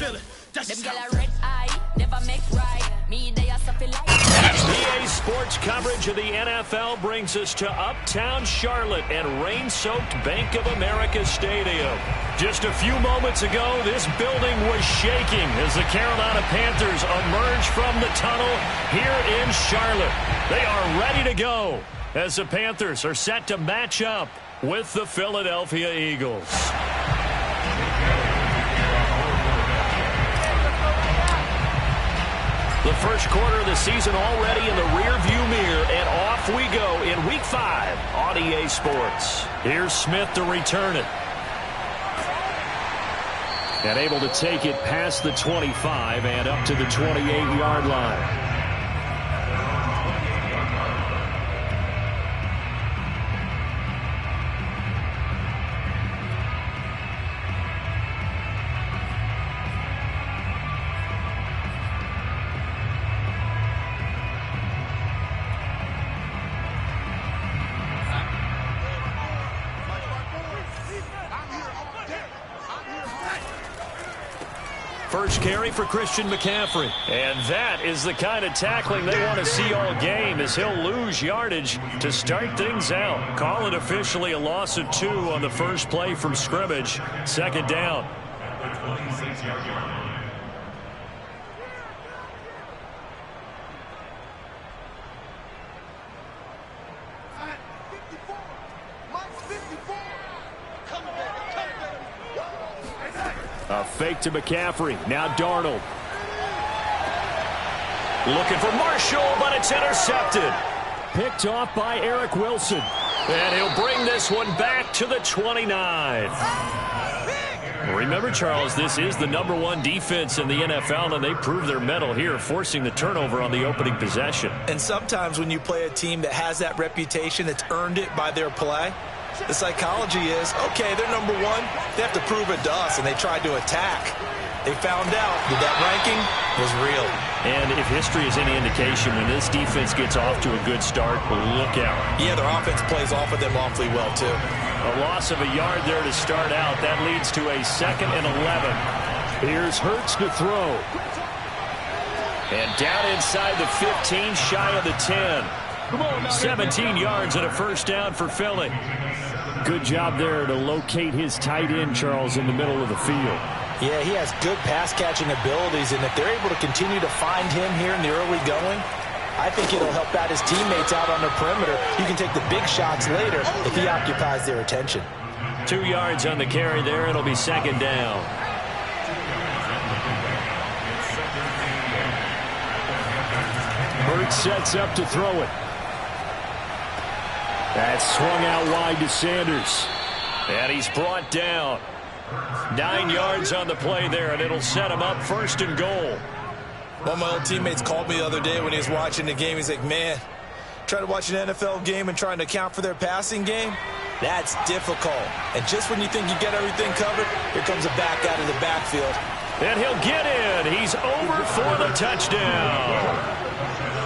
EA Sports coverage of the NFL brings us to Uptown Charlotte and rain-soaked Bank of America Stadium. Just a few moments ago, this building was shaking as the Carolina Panthers emerge from the tunnel here in Charlotte. They are ready to go as the Panthers are set to match up with the Philadelphia Eagles. The first quarter of the season already in the rearview mirror, and off we go in Week 5 on EA Sports. Here's Smith to return it. And able to take it past the 25 and up to the 28-yard line. First carry for Christian McCaffrey. And that is the kind of tackling they want to see all game, as he'll lose yardage to start things out. Call it officially a loss of 2 on the first play from scrimmage. Second down. A fake to McCaffrey. Now Darnold. Looking for Marshall, but it's intercepted. Picked off by Eric Wilson. And he'll bring this one back to the 29. Remember, Charles, this is the #1 defense in the NFL, and they prove their mettle here, forcing the turnover on the opening possession. And sometimes when you play a team that has that reputation, that's earned it by their play, the psychology is, okay, they're #1. They have to prove it to us, and they tried to attack. They found out that that ranking was real. And if history is any indication, when this defense gets off to a good start, look out. Yeah, their offense plays off of them awfully well, too. A loss of a yard there to start out. That leads to a 2nd and 11. Here's Hurts to throw. And down inside the 15, shy of the 10. 17 yards and a first down for Philly. Good job there to locate his tight end, Charles, in the middle of the field. Yeah, he has good pass-catching abilities, and if they're able to continue to find him here in the early going, I think it'll help out his teammates out on the perimeter. You can take the big shots later if he occupies their attention. 2 yards on the carry there. It'll be second down. Hurts sets up to throw it. That's swung out wide to Sanders. And he's brought down. 9 yards on the play there, and it'll set him up 1st and goal. One of my old teammates called me the other day when he was watching the game. He's like, man, trying to watch an NFL game and trying to account for their passing game, that's difficult. And just when you think you get everything covered, here comes a back out of the backfield. And he'll get in. He's over for the touchdown.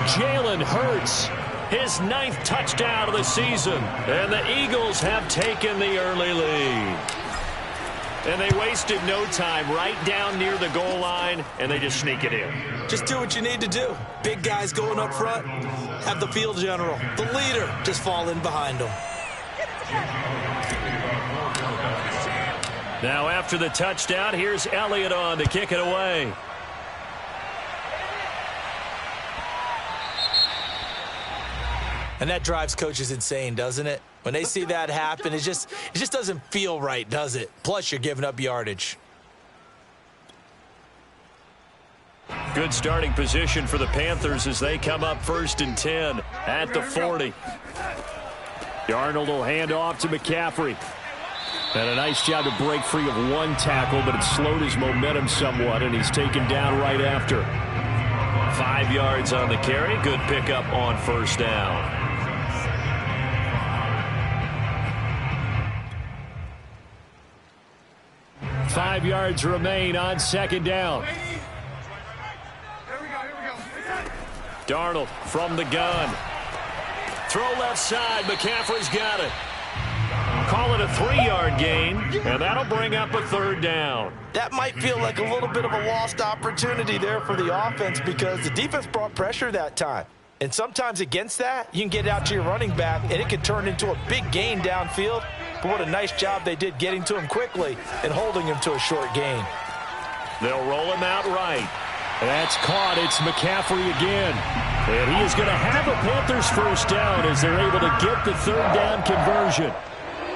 Jalen Hurts, his 9th touchdown of the season. And the Eagles have taken the early lead. And they wasted no time, right down near the goal line, and they just sneak it in. Just do what you need to do. Big guys going up front, have the field general, the leader, just fall in behind them. Now after the touchdown, here's Elliott on to kick it away. And that drives coaches insane, doesn't it? When they see that happen, it just doesn't feel right, does it? Plus, you're giving up yardage. Good starting position for the Panthers as they come up 1st and 10 at the 40. Darnold will hand off to McCaffrey. And a nice job to break free of one tackle, but it slowed his momentum somewhat, and he's taken down right after. 5 yards on the carry. Good pickup on 1st down. Five yards remain on 2nd down. Darnold from the gun. Throw left side. McCaffrey's got it. Call it a 3-yard gain, and that'll bring up a third down. That might feel like a little bit of a lost opportunity there for the offense because the defense brought pressure that time. And sometimes against that, you can get it out to your running back, and it can turn into a big gain downfield. But what a nice job they did getting to him quickly and holding him to a short gain. They'll roll him out right. That's caught. It's McCaffrey again. And he is going to have a Panthers first down as they're able to get the third down conversion.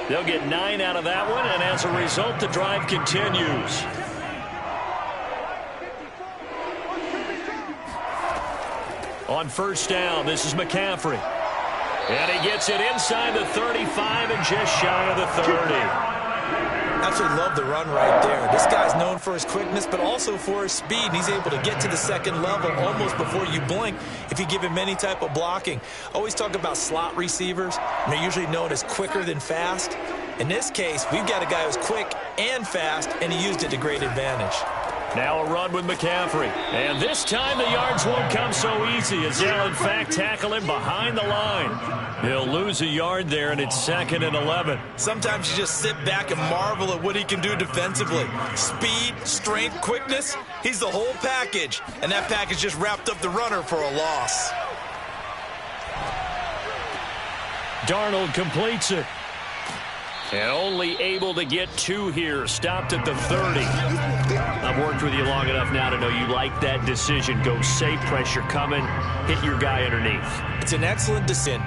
They'll get 9 out of that one, and as a result, the drive continues. On first down, this is McCaffrey. And he gets it inside the 35 and just shy of the 30. Absolutely love the run right there. This guy's known for his quickness, but also for his speed. And he's able to get to the second level almost before you blink if you give him any type of blocking. Always talk about slot receivers, and they're usually known as quicker than fast. In this case, we've got a guy who's quick and fast, and he used it to great advantage. Now a run with McCaffrey. And this time the yards won't come so easy as they'll, in fact, tackle him behind the line. He'll lose a yard there, and it's 2nd and 11. Sometimes you just sit back and marvel at what he can do defensively. Speed, strength, quickness, he's the whole package. And that package just wrapped up the runner for a loss. Darnold completes it. And only able to get 2 here. Stopped at the 30. I've worked with you long enough now to know you like that decision. Go safe, pressure coming, hit your guy underneath. It's an excellent decision,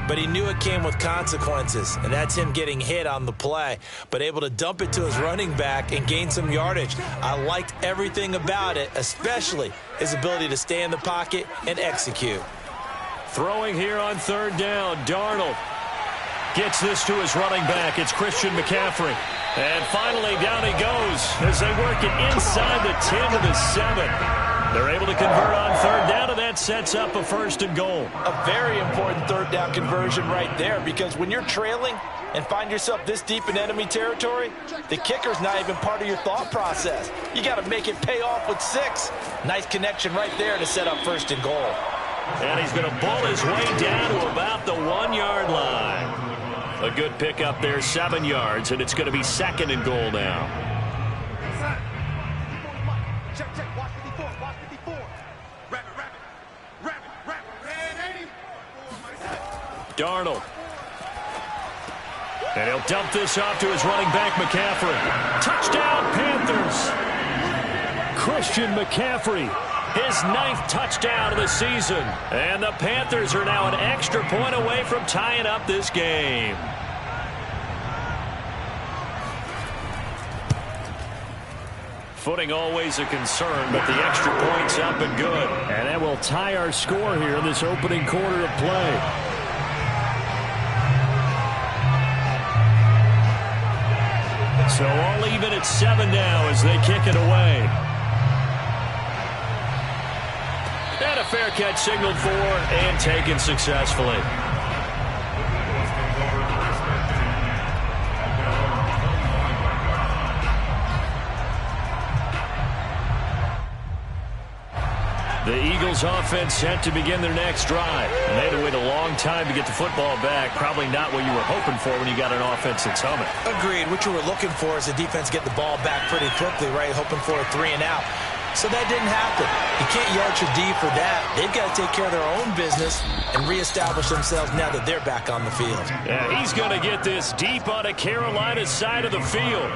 but he knew it came with consequences, and that's him getting hit on the play, but able to dump it to his running back and gain some yardage. I liked everything about it, especially his ability to stay in the pocket and execute. Throwing here on third down, Darnold gets this to his running back. It's Christian McCaffrey. And finally, down he goes as they work it inside the 10 to the 7. They're able to convert on third down, and that sets up a 1st and goal. A very important third down conversion right there, because when you're trailing and find yourself this deep in enemy territory, the kicker's not even part of your thought process. You got to make it pay off with 6. Nice connection right there to set up 1st and goal. And he's going to bull his way down to about the 1-yard line. A good pickup there, 7 yards, and it's going to be 2nd and goal now. Check, watch 54, watch 54. Rapid. Darnold. And he'll dump this off to his running back, McCaffrey. Touchdown, Panthers. Christian McCaffrey, his 9th touchdown of the season. And the Panthers are now an extra point away from tying up this game. Footing always a concern, but the extra point's up and good. And that will tie our score here in this opening quarter of play. So all even at 7 now as they kick it away. And a fair catch signaled for and taken successfully. The Eagles offense set to begin their next drive. And they had to wait a long time to get the football back. Probably not what you were hoping for when you got an offense that's humming. Agreed. What you were looking for is the defense get the ball back pretty quickly, right? Hoping for a 3 and out. So that didn't happen. You can't yard your D for that. They've got to take care of their own business and reestablish themselves now that they're back on the field. Yeah, he's going to get this deep on a Carolina side of the field.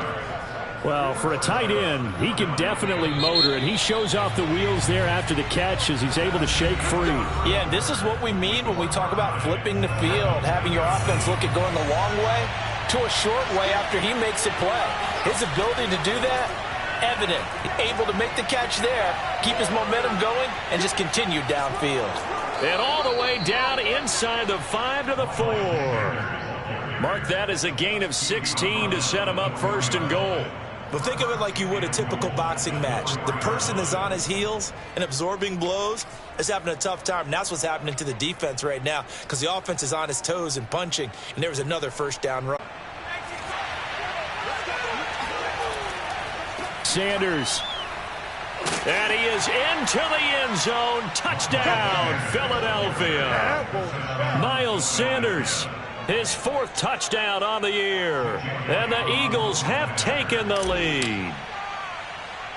Well, for a tight end, he can definitely motor, and he shows off the wheels there after the catch as he's able to shake free. Yeah, and this is what we mean when we talk about flipping the field, having your offense look at going the long way to a short way after he makes a play. His ability to do that, evident. Able to make the catch there, keep his momentum going, and just continue downfield. And all the way down inside the 5 to the 4. Mark that as a gain of 16 to set him up 1st and goal. But think of it like you would a typical boxing match. The person is on his heels and absorbing blows is having a tough time. And that's what's happening to the defense right now because the offense is on his toes and punching. And there was another 1st down run. Sanders. And he is into the end zone. Touchdown, Philadelphia. Miles Sanders His 4th touchdown on the year. And the Eagles have taken the lead.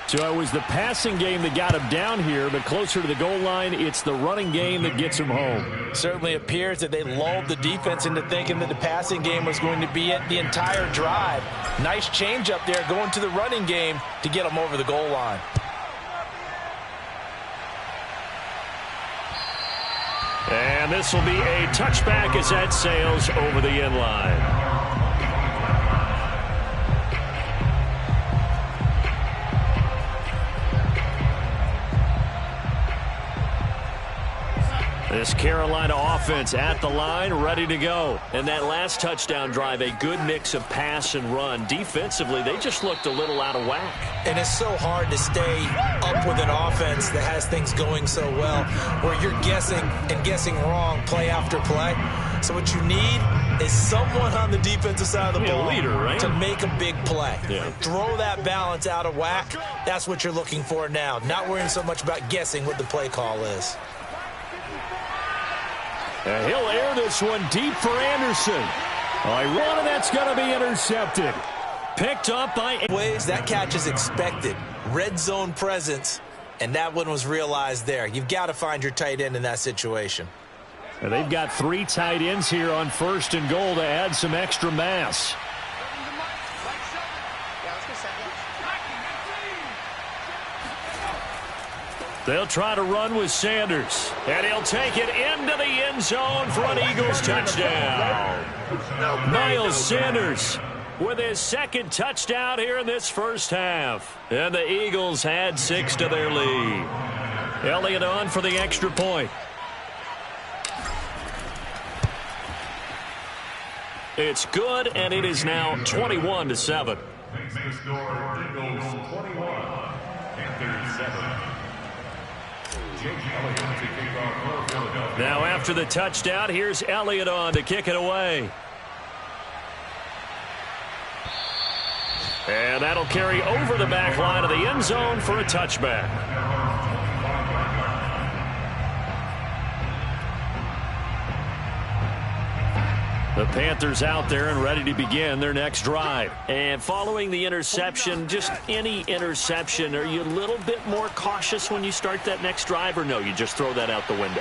So it was the passing game that got him down here, but closer to the goal line, it's the running game that gets him home. Certainly appears that they lulled the defense into thinking that the passing game was going to be it the entire drive. Nice change up there going to the running game to get them over the goal line. And this will be a touchback as that sails over the end line. This Carolina offense at the line, ready to go. And that last touchdown drive, a good mix of pass and run. Defensively, they just looked a little out of whack. And it's so hard to stay up with an offense that has things going so well, where you're guessing and guessing wrong play after play. So what you need is someone on the defensive side of the ball leader, right? to make a big play. Yeah. Throw that balance out of whack. That's what you're looking for now. Not worrying so much about guessing what the play call is. And he'll air this one deep for Anderson. And that's going to be intercepted. Picked up by... Ways, that catch is expected. Red zone presence, and that one was realized there. You've got to find your tight end in that situation. And they've got 3 tight ends here on 1st and goal to add some extra mass. They'll try to run with Sanders. And he'll take it into the end zone for an Eagles touchdown. Miles Sanders with his 2nd touchdown here in this first half. And the Eagles had 6 to their lead. Elliott on for the extra point. It's good, and it is now 21-7. Now after the touchdown, here's Elliott on to kick it away. And that'll carry over the back line of the end zone for a touchback. The Panthers out there and ready to begin their next drive. And following the interception, just any interception, are you a little bit more cautious when you start that next drive, or no, you just throw that out the window?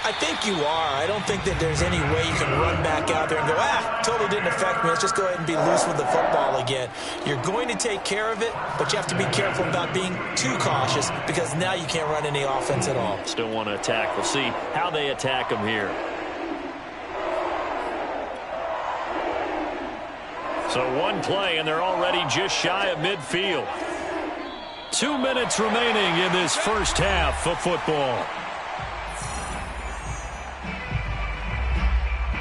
I think you are. I don't think that there's any way you can run back out there and go, totally didn't affect me. Let's just go ahead and be loose with the football again. You're going to take care of it, but you have to be careful about being too cautious because now you can't run any offense at all. Still want to attack. We'll see how they attack them here. So one play, and they're already just shy of midfield. 2 minutes remaining in this first half of football.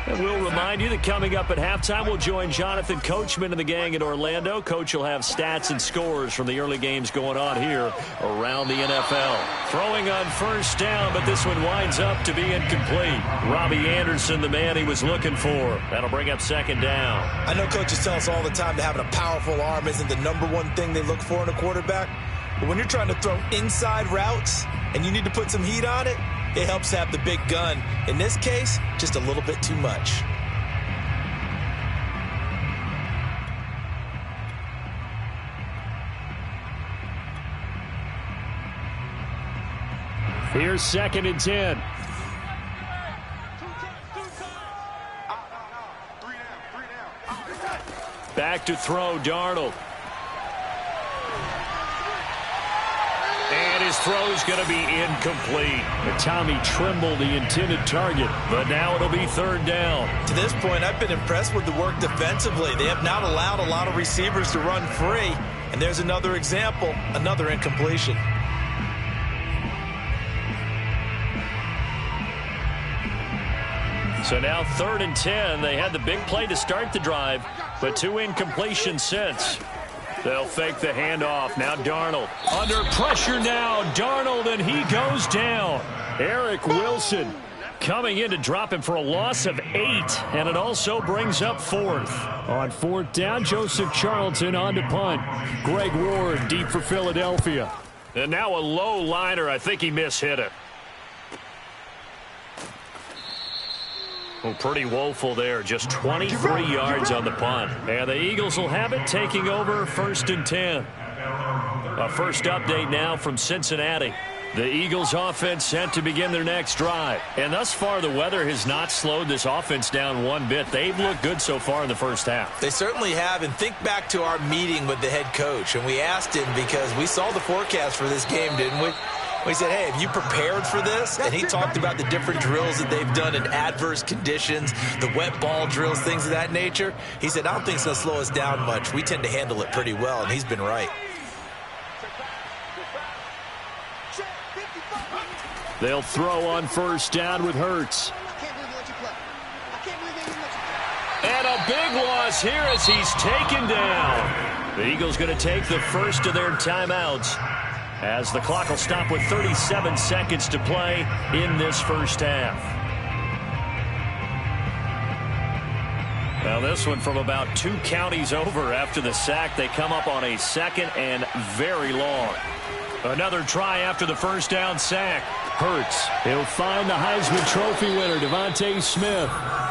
And we'll remind you that coming up at halftime, we'll join Jonathan Coachman and the gang in Orlando. Coach will have stats and scores from the early games going on here around the NFL. Throwing on 1st down, but this one winds up to be incomplete. Robbie Anderson, the man he was looking for. That'll bring up 2nd down. I know coaches tell us all the time that having a powerful arm isn't the #1 thing they look for in a quarterback. But when you're trying to throw inside routes and you need to put some heat on it, it helps have the big gun. In this case, just a little bit too much. Here's 2nd and 10. Back to throw, Darnold. And his throw's going to be incomplete. Tommy Tremble, the intended target, but now it'll be 3rd down. To this point, I've been impressed with the work defensively. They have not allowed a lot of receivers to run free. And there's another example, another incompletion. So now 3rd and 10. They had the big play to start the drive, but 2 incompletions since. They'll fake the handoff. Now Darnold. Under pressure now. Darnold, and he goes down. Eric Wilson coming in to drop him for a loss of 8. And it also brings up 4th. On 4th down, Joseph Charlton on to punt. Greg Ward deep for Philadelphia. And now a low liner. I think he mishit it. Well, pretty woeful there. Just 23 yards on the punt. And the Eagles will have it, taking over 1st and 10. A first update now from Cincinnati. The Eagles offense set to begin their next drive. And thus far, the weather has not slowed this offense down one bit. They've looked good so far in the first half. They certainly have. And think back to our meeting with the head coach. And we asked him, because we saw the forecast for this game, didn't we? We said, hey, have you prepared for this? And he talked about the different drills that they've done in adverse conditions, the wet ball drills, things of that nature. He said, I don't think it's going to slow us down much. We tend to handle it pretty well, and he's been right. They'll throw on first down with Hurts. And a big loss here as he's taken down. The Eagles going to take the first of their timeouts, as the clock will stop with 37 seconds to play in this first half. Now this one from about 2 counties over after the sack. They come up on a 2nd and very long. Another try after the first down sack. Hurts. He'll find the Heisman Trophy winner, Devontae Smith.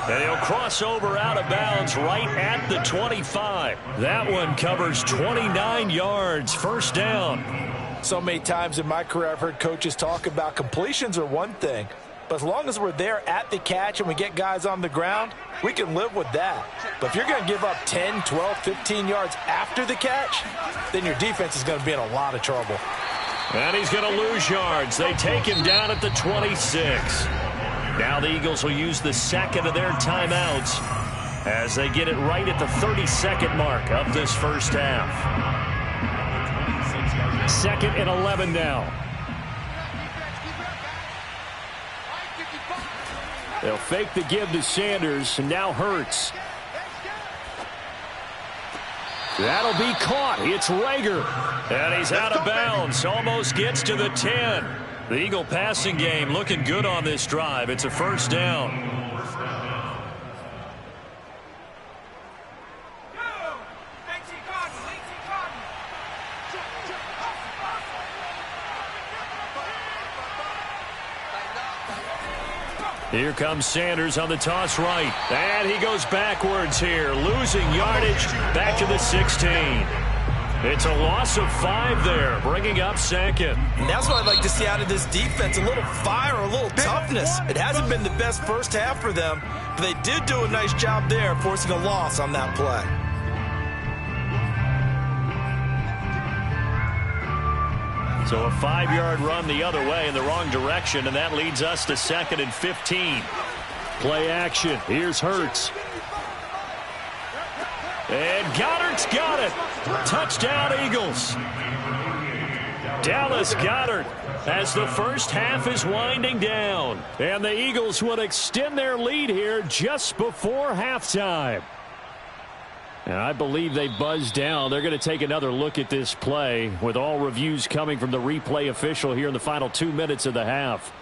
And he'll cross over out of bounds right at the 25. That one covers 29 yards. First down. So many times in my career I've heard coaches talk about completions are one thing, but as long as we're there at the catch and we get guys on the ground, we can live with that. But if you're going to give up 10, 12, 15 yards after the catch, then your defense is going to be in a lot of trouble. And he's going to lose yards. They take him down at the 26. Now the Eagles will use the 2nd of their timeouts as they get it right at the 32nd mark of this first half. 2nd and 11 now. They'll fake the give to Sanders, and now Hurts. That'll be caught. It's Rager. And he's out of bounds. Almost gets to the 10. The Eagle passing game looking good on this drive. It's a first down. Here comes Sanders on the toss right. And he goes backwards here, losing yardage back to the 16. It's a loss of 5 there, bringing up 2nd. And that's what I'd like to see out of this defense, a little fire, a little toughness. It hasn't been the best first half for them, but they did do a nice job there, forcing a loss on that play. So a 5-yard run the other way in the wrong direction, and that leads us to 2nd and 15. Play action. Here's Hurts. And Goddard's got it. Touchdown, Eagles. Dallas Goedert as the first half is winding down. And the Eagles will extend their lead here just before halftime. And I believe they buzzed down. They're going to take another look at this play, with all reviews coming from the replay official here in the final 2 minutes of the half.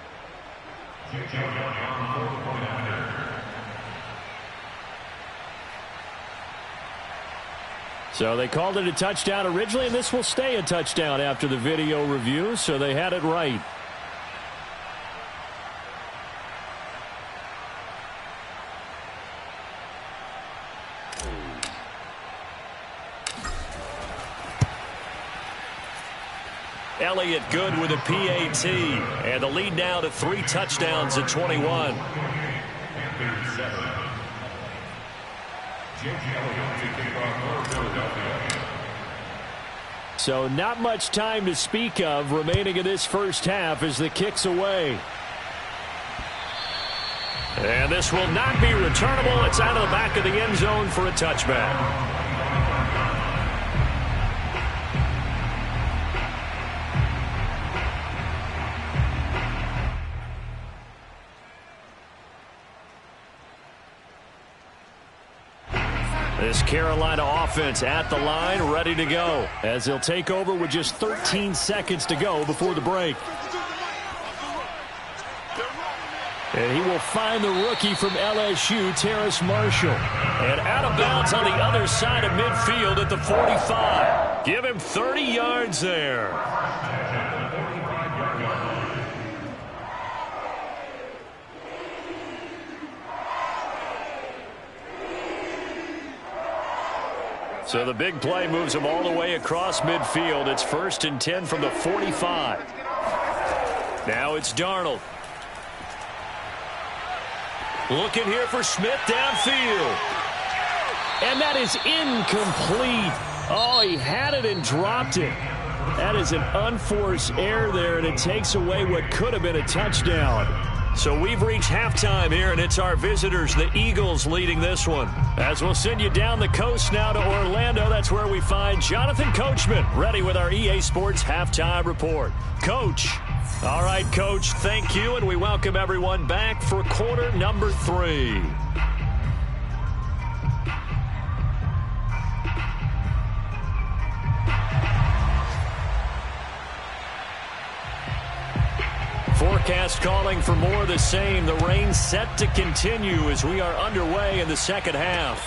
So they called it a touchdown originally, and this will stay a touchdown after the video review, so they had it right. Elliott good with a PAT, and the lead now to 3 touchdowns at 21. So not much time to speak of remaining in this first half as the kick's away. And this will not be returnable. It's out of the back of the end zone for a touchback. This Carolina offense at the line, ready to go, as they'll take over with just 13 seconds to go before the break. And he will find the rookie from LSU, Terrace Marshall. And out of bounds on the other side of midfield at the 45. Give him 30 yards there. So the big play moves them all the way across midfield. It's 1st and 10 from the 45. Now it's Darnold. Looking here for Smith downfield. And that is incomplete. Oh, he had it and dropped it. That is an unforced error there, and it takes away what could have been a touchdown. So we've reached halftime here, and it's our visitors, the Eagles, leading this one. As we'll send you down the coast now to Orlando, that's where we find Jonathan Coachman, ready with our EA Sports Halftime Report. Coach. All right, Coach, thank you, and we welcome everyone back for quarter number 3. Forecast calling for more of the same. The rain set to continue as we are underway in the second half.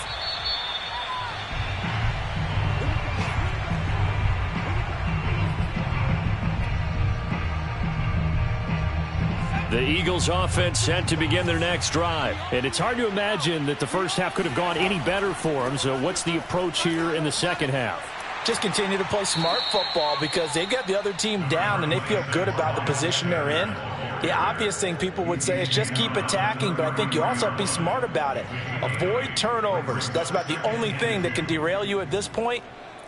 The Eagles offense set to begin their next drive. And it's hard to imagine that the first half could have gone any better for them. So what's the approach here in the second half? Just continue to play smart football because they got the other team down and they feel good about the position they're in. The obvious thing people would say is just keep attacking, but I think you also have to be smart about it. Avoid turnovers. That's about the only thing that can derail you at this point.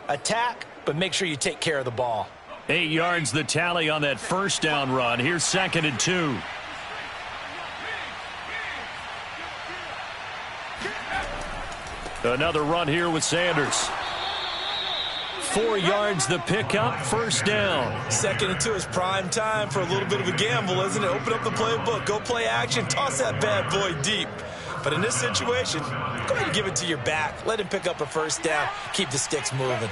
Attack, but make sure you take care of the ball. 8 yards the tally on that first down run. Here's 2nd and 2. Another run here with Sanders. 4 yards the pickup, first down. 2nd and 2 is prime time for a little bit of a gamble, isn't it? Open up the playbook, go play action, toss that bad boy deep. But in this situation, go ahead and give it to your back. Let him pick up a first down. Keep the sticks moving.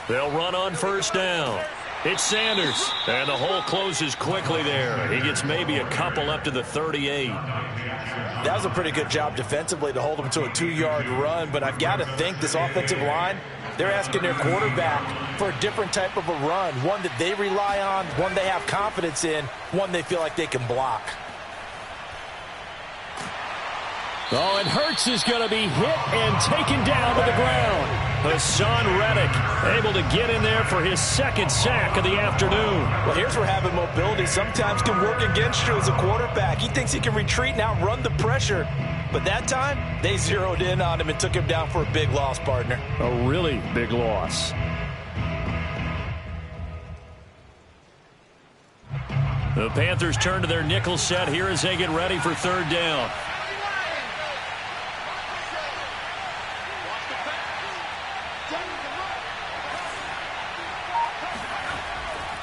They'll run on first down. It's Sanders, and the hole closes quickly there. He gets maybe a couple up to the 38. That was a pretty good job defensively to hold him to a 2-yard run, but I've got to think this offensive line, they're asking their quarterback for a different type of a run, one that they rely on, one they have confidence in, one they feel like they can block. Oh, and Hurts is going to be hit and taken down to the ground. Hassan Reddick able to get in there for his 2nd sack of the afternoon. Well, here's where having mobility sometimes can work against you as a quarterback. He thinks he can retreat and outrun the pressure. But that time, they zeroed in on him and took him down for a big loss, partner. A really big loss. The Panthers turn to their nickel set here as they get ready for 3rd down.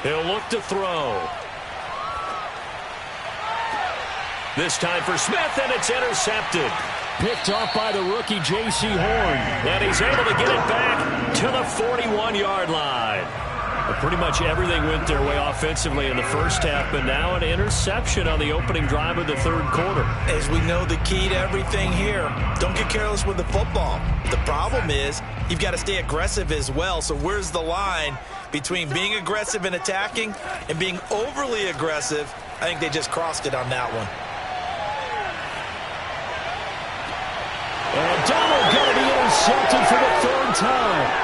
He'll look to throw. This time for Smith, and it's intercepted. Picked off by the rookie J.C. Horn. And he's able to get it back to the 41-yard line. But pretty much everything went their way offensively in the first half, but now an interception on the opening drive of the 3rd quarter. As we know, the key to everything here, don't get careless with the football. The problem is you've got to stay aggressive as well. So where's the line between being aggressive and attacking and being overly aggressive? I think they just crossed it on that one. And Donald going to be intercepted for the 3rd time.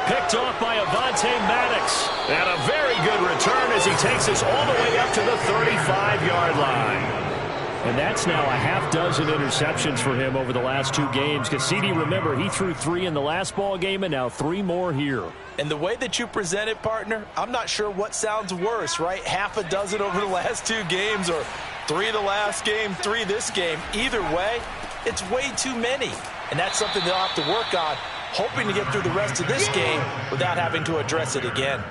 Picked off by Avonte Maddox. And a very good return as he takes us all the way up to the 35-yard line. And that's now a half-dozen interceptions for him over the last 2 games. Cassidy, remember, he threw 3 in the last ball game and now 3 more here. And the way that you present it, partner, I'm not sure what sounds worse, right? Half a dozen over the last 2 games or 3 the last game, 3 this game. Either way, it's way too many. And that's something they'll have to work on, hoping to get through the rest of this game without having to address it again.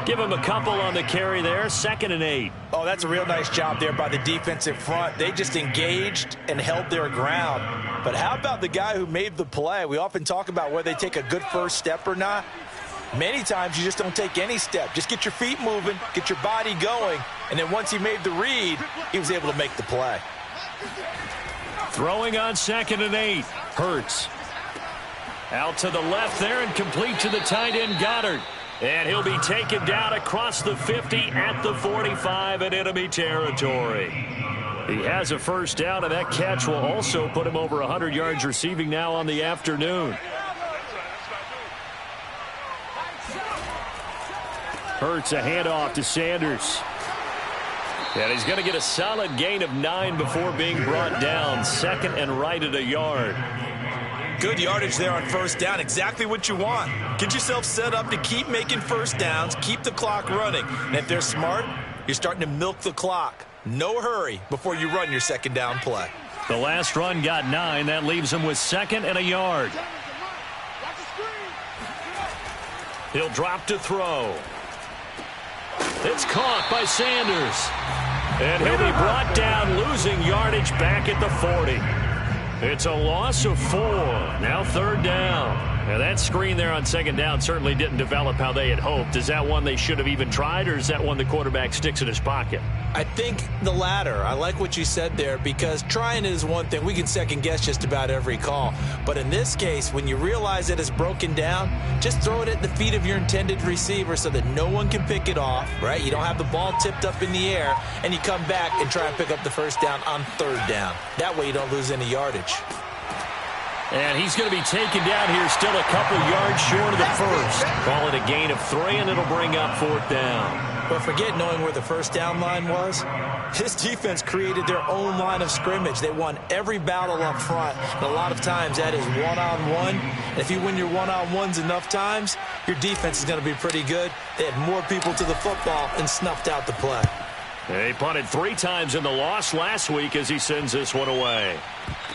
Give him a couple on the carry there, 2nd and 8. Oh, that's a real nice job there by the defensive front. They just engaged and held their ground. But how about the guy who made the play? We often talk about whether they take a good first step or not. Many times you just don't take any step. Just get your feet moving, get your body going, and then once he made the read, he was able to make the play. Throwing on 2nd and 8. Hurts. Out to the left there and complete to the tight end Goddard. And he'll be taken down across the 50 at the 45 in enemy territory. He has a first down, and that catch will also put him over 100 yards receiving now on the afternoon. Hurts a handoff to Sanders. And he's going to get a solid gain of 9 before being brought down. Second and right at a yard. Good yardage there on first down. Exactly what you want. Get yourself set up to keep making first downs, keep the clock running. And if they're smart, you're starting to milk the clock. No hurry before you run your second down play. The last run got 9. That leaves him with second and a yard. He'll drop to throw. It's caught by Sanders. And he'll be brought down, losing yardage back at the 40. It's a loss of 4. Now third down. Now that screen there on second down certainly didn't develop how they had hoped. Is that one they should have even tried, or is that one the quarterback sticks in his pocket? I think the latter. I like what you said there, because trying is one thing. We can second guess just about every call. But in this case, when you realize that it's broken down, just throw it at the feet of your intended receiver so that no one can pick it off, right? You don't have the ball tipped up in the air, and you come back and try and pick up the first down on third down. That way you don't lose any yardage. And he's going to be taken down here, still a couple yards short of the first. Call it a gain of 3, and it'll bring up fourth down. But forget knowing where the first down line was. This defense created their own line of scrimmage. They won every battle up front. And a lot of times that is one-on-one. And if you win your one-on-ones enough times, your defense is going to be pretty good. They had more people to the football and snuffed out the play. He punted 3 times in the loss last week as he sends this one away.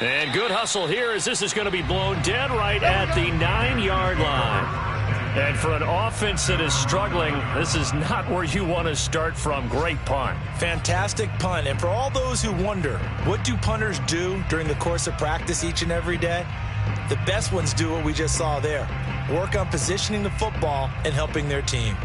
And good hustle here as this is going to be blown dead right at the 9-yard line. And for an offense that is struggling, this is not where you want to start from. Great punt. Fantastic punt. And for all those who wonder, what do punters do during the course of practice each and every day? The best ones do what we just saw there. Work on positioning the football and helping their team.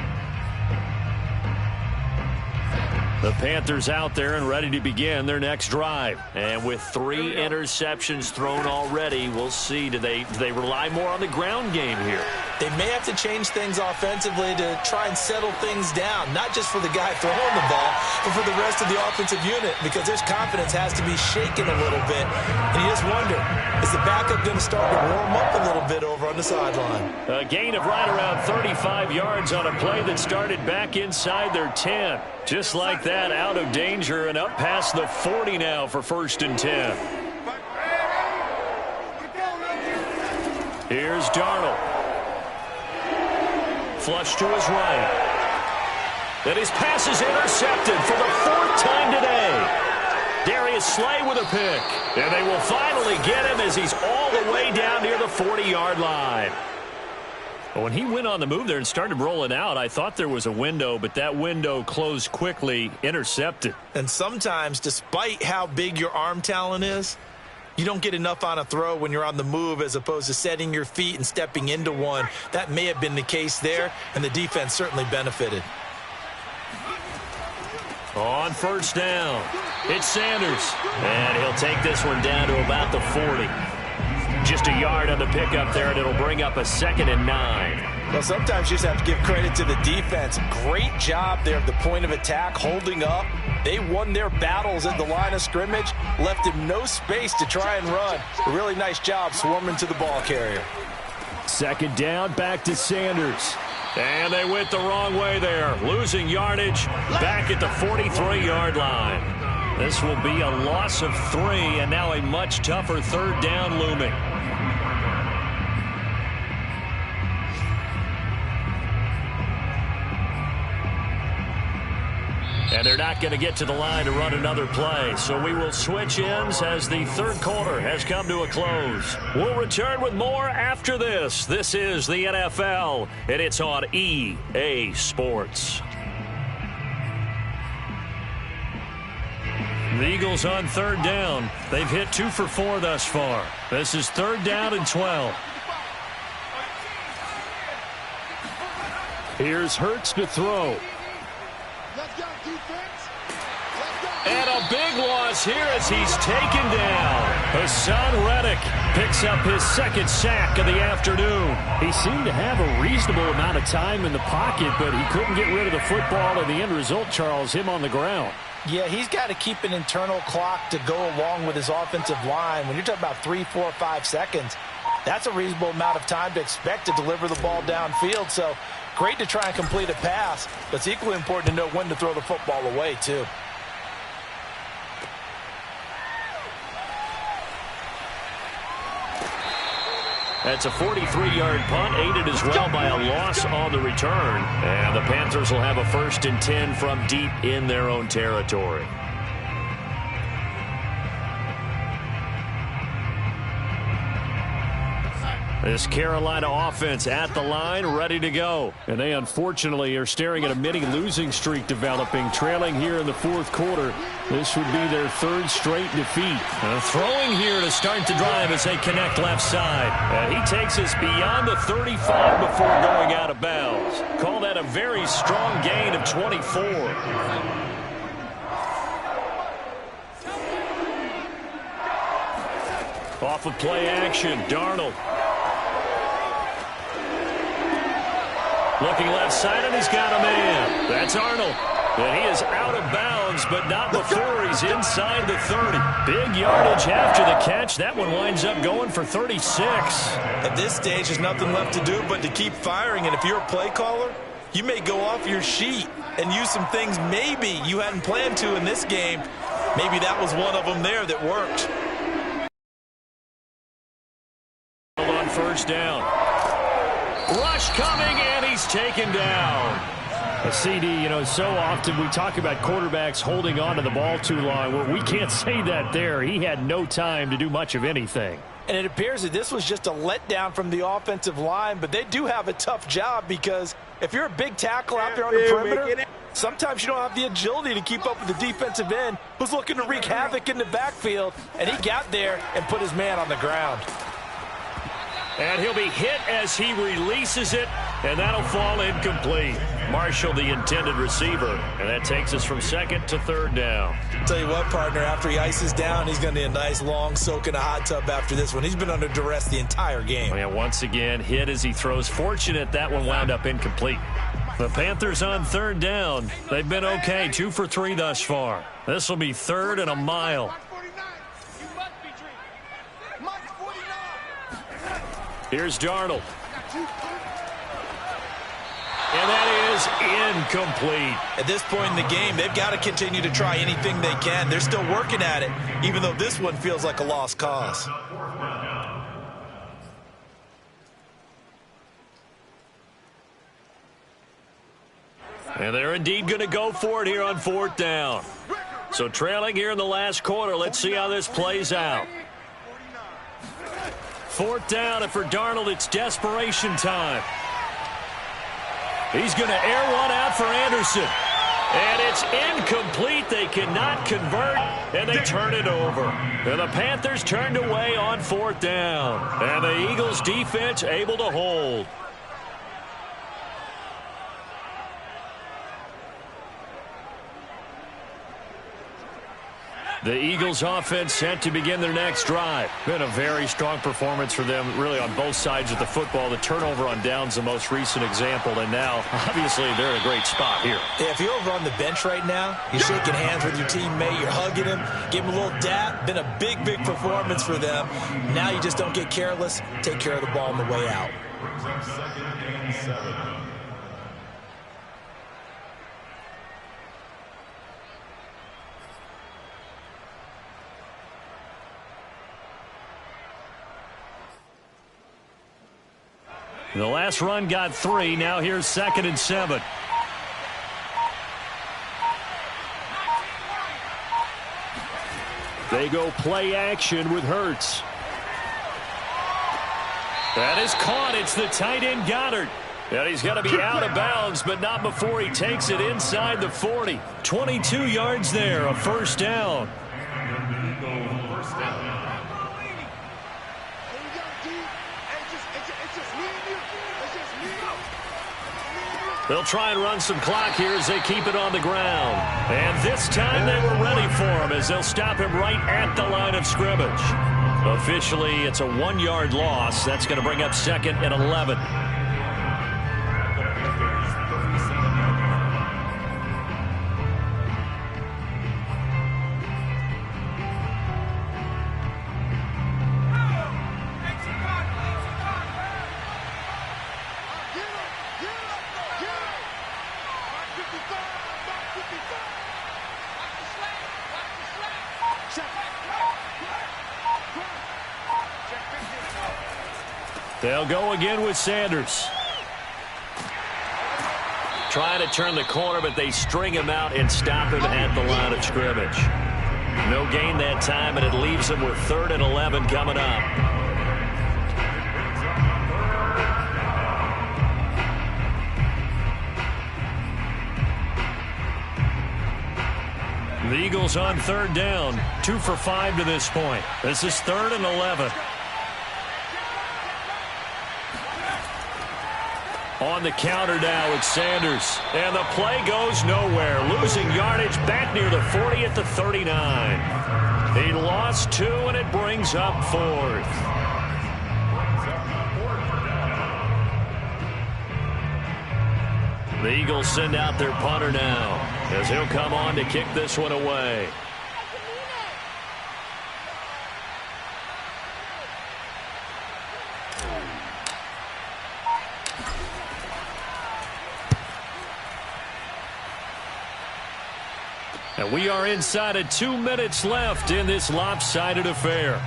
The Panthers out there and ready to begin their next drive. And with 3 interceptions thrown already, we'll see. Do they rely more on the ground game here? They may have to change things offensively to try and settle things down, not just for the guy throwing the ball, but for the rest of the offensive unit, because their confidence has to be shaken a little bit. And you just wonder, is the backup going to start to warm up a little bit over on the sideline? A gain of right around 35 yards on a play that started back inside their 10. Just like that, out of danger and up past the 40 now for first and 10. Here's Darnold. Flush to his right. Then his pass is intercepted for the 4th time today. Darius Slay with a pick. And they will finally get him as he's all the way down near the 40-yard line. When he went on the move there and started rolling out, I thought there was a window, but that window closed quickly, intercepted. And sometimes, despite how big your arm talent is, you don't get enough on a throw when you're on the move as opposed to setting your feet and stepping into one. That may have been the case there, and the defense certainly benefited. On first down, it's Sanders. And he'll take this one down to about the 40. Just a yard on the pickup there, and it'll bring up a 2nd and 9. Well, sometimes you just have to give credit to the defense. Great job there at the point of attack, holding up. They won their battles at the line of scrimmage, left him no space to try and run. A really nice job swarming to the ball carrier. Second down, back to Sanders. And they went the wrong way there, losing yardage back at the 43-yard line. This will be a loss of 3, and now a much tougher third down looming. And they're not going to get to the line to run another play. So we will switch ends as the third quarter has come to a close. We'll return with more after this. This is the NFL, and it's on EA Sports. The Eagles on third down. They've hit 2 for 4 thus far. This is third down and 12. Here's Hurts to throw. And a big loss here as he's taken down. Hassan Reddick picks up his 2nd sack of the afternoon. He seemed to have a reasonable amount of time in the pocket, but he couldn't get rid of the football, and the end result, Charles, him on the ground. Yeah, he's got to keep an internal clock to go along with his offensive line. When you're talking about 3, 4, 5 seconds, that's a reasonable amount of time to expect to deliver the ball downfield. So great to try and complete a pass, but it's equally important to know when to throw the football away, too. That's a 43-yard punt, aided as well by a loss on the return. And the Panthers will have a 1st and 10 from deep in their own territory. This Carolina offense at the line, ready to go. And they unfortunately are staring at a mini losing streak developing, trailing here in the 4th quarter. This would be their 3rd straight defeat. Throwing here to start the drive as they connect left side. And he takes us beyond the 35 before going out of bounds. Call that a very strong gain of 24. Off of play action, Darnold. Looking left side, and he's got a man. That's Arnold. And he is out of bounds, but not before he's inside the 30. Big yardage after the catch. That one winds up going for 36. At this stage, there's nothing left to do but to keep firing. And if you're a play caller, you may go off your sheet and use some things maybe you hadn't planned to in this game. Maybe that was one of them there that worked. On 1st down. Rush coming, and he's taken down. A CD, so often we talk about quarterbacks holding on to the ball too long. Well, we can't say that there. He had no time to do much of anything. And it appears that this was just a letdown from the offensive line, but they do have a tough job because if you're a big tackle out there on the perimeter, sometimes you don't have the agility to keep up with the defensive end who's looking to wreak havoc in the backfield, and he got there and put his man on the ground. And he'll be hit as he releases it, and that'll fall incomplete. Marshall, the intended receiver, and that takes us from 2nd to 3rd down. Tell you what, partner, after he ices down, he's going to need a nice long soak in a hot tub after this one. He's been under duress the entire game. Yeah, once again, hit as he throws. Fortunate that one wound up incomplete. The Panthers on 3rd down. They've been okay, 2 for 3 thus far. This will be 3rd and a mile. Here's Darnold. And that is incomplete. At this point in the game, they've got to continue to try anything they can. They're still working at it, even though this one feels like a lost cause. And they're indeed going to go for it here on 4th down. So trailing here in the last quarter, let's see how this plays out. 4th down, and for Darnold, it's desperation time. He's going to air one out for Anderson. And it's incomplete. They cannot convert, and they turn it over. And the Panthers turned away on 4th down. And the Eagles defense able to hold. The Eagles offense set to begin their next drive. Been a very strong performance for them, really, on both sides of the football. The turnover on downs, the most recent example, and now, obviously, they're in a great spot here. Yeah, if you're over on the bench right now, you're shaking hands with your teammate, you're hugging him, give him a little dap. Been a big, big performance for them. Now you just don't get careless. Take care of the ball on the way out. 2nd and 7. The last run got 3. Now here's 2nd and 7. They go play action with Hurts. That is caught. It's the tight end Goddard. And he's going to be out of bounds, but not before he takes it inside the 40. 22 yards there, a 1st down. They'll try and run some clock here as they keep it on the ground. And this time they were ready for him as they'll stop him right at the line of scrimmage. Officially, it's a 1-yard loss. That's going to bring up 2nd and 11. They'll go again with Sanders. Trying to turn the corner, but they string him out and stop him at the line of scrimmage. No gain that time, and it leaves them with 3rd and 11 coming up. The Eagles on 3rd down, 2 for 5 to this point. This is 3rd and 11. On the counter now, it's Sanders. And the play goes nowhere. Losing yardage back near the 40 at the 39. He lost 2, and it brings up 4th. The Eagles send out their punter now, as he'll come on to kick this one away. And we are inside of 2 minutes left in this lopsided affair.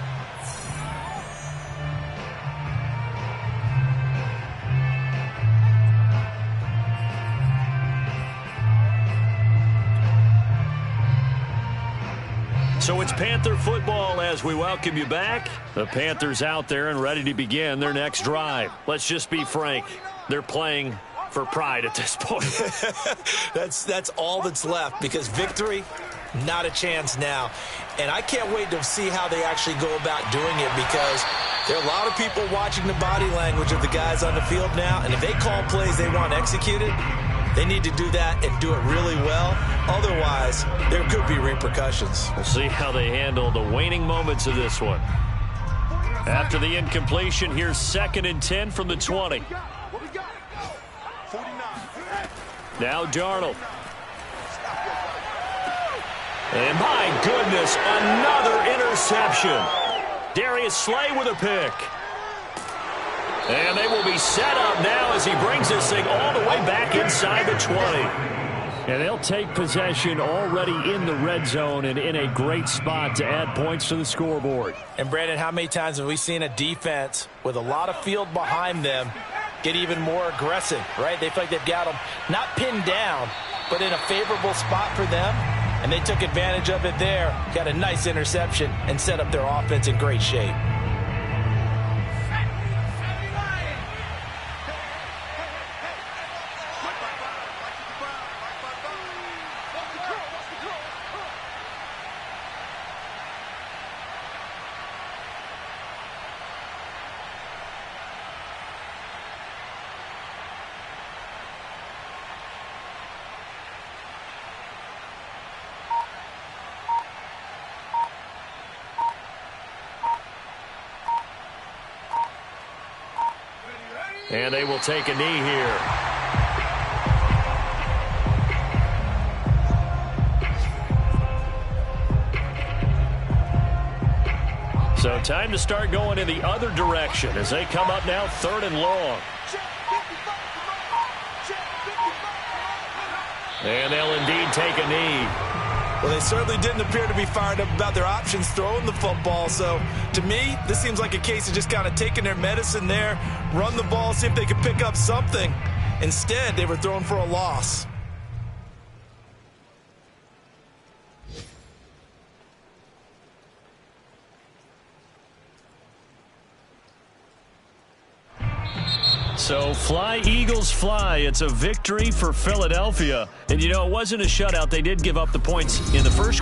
So it's Panther football as we welcome you back. The Panthers out there and ready to begin their next drive. Let's just be frank. They're playing for pride at this point. That's all that's left, because victory, not a chance now. And I can't wait to see how they actually go about doing it, because there are a lot of people watching the body language of the guys on the field now, and if they call plays they want executed, they need to do that and do it really well. Otherwise, there could be repercussions. We'll see how they handle the waning moments of this one. After the incompletion, here's 2nd and 10 from the 20. Now Darnold. And my goodness, another interception. Darius Slay with a pick. And they will be set up now as he brings this thing all the way back inside the 20. And they'll take possession already in the red zone and in a great spot to add points to the scoreboard. And Brandon, how many times have we seen a defense with a lot of field behind them get even more aggressive, right? They feel like they've got them not pinned down, but in a favorable spot for them, and they took advantage of it there. Got a nice interception and set up their offense in great shape. And they will take a knee here. So time to start going in the other direction as they come up now 3rd and long. And they'll indeed take a knee. Well, they certainly didn't appear to be fired up about their options throwing the football. So, to me, this seems like a case of just kind of taking their medicine there, run the ball, see if they could pick up something. Instead, they were throwing for a loss. So fly, Eagles, fly. It's a victory for Philadelphia. And, you know, it wasn't a shutout. They did give up the points in the first